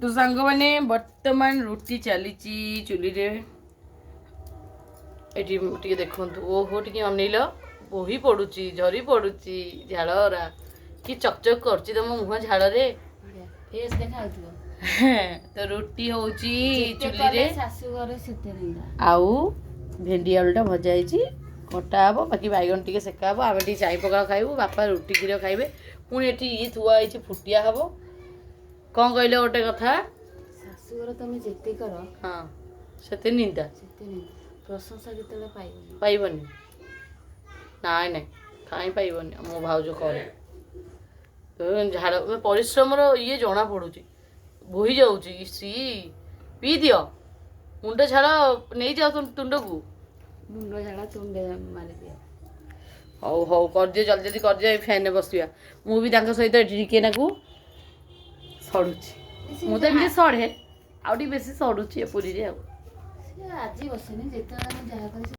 तो सांग मैंने वर्तमान रुटी चली चुली रे एटी टिके देखंतु ओहो टिके अनेइल बोही पडुची झरी पडुची झाड़रा कि चकचक करची तम मुह झाड़ रे फेस देखाउथिबो तो रुटी होची चुली रे सासु घरे सेते निंदा आउ भेंडी आलूटा भजा ହେଇଛି कटा हबो बाकी बैगन टिके सेका हबो आमे टिके चाई पका खाइबो बापा रुटी गिर खाइबे पुणी एठी ई थुआ ହେଇଛି फुटिया हबो कौन कहले गोटे कथा सासु घरे तमे जेते कर हाँ सेते निंदा सेते निंदा प्रशंसा केतेले पाइबो पाइबनी नाई नाई काई पाइबनी मो भाउज करे तो झाड़ परिश्रम ये जना पड़ुची बोही जाऊची सी पी दियो मुंड झाड़ नहीं जाओ तुंड को मुंड झाड़ा तुंडे मारी दिया हौ हौ कर दियो जल्दी जल्दी कर दियो फैन बसिया मु भी तांका सहित टिके नाकू सड़ुची मु तो एमती सड़े आउटी बेसी सड़ुची पुरी रे आज बसनी जेते जहा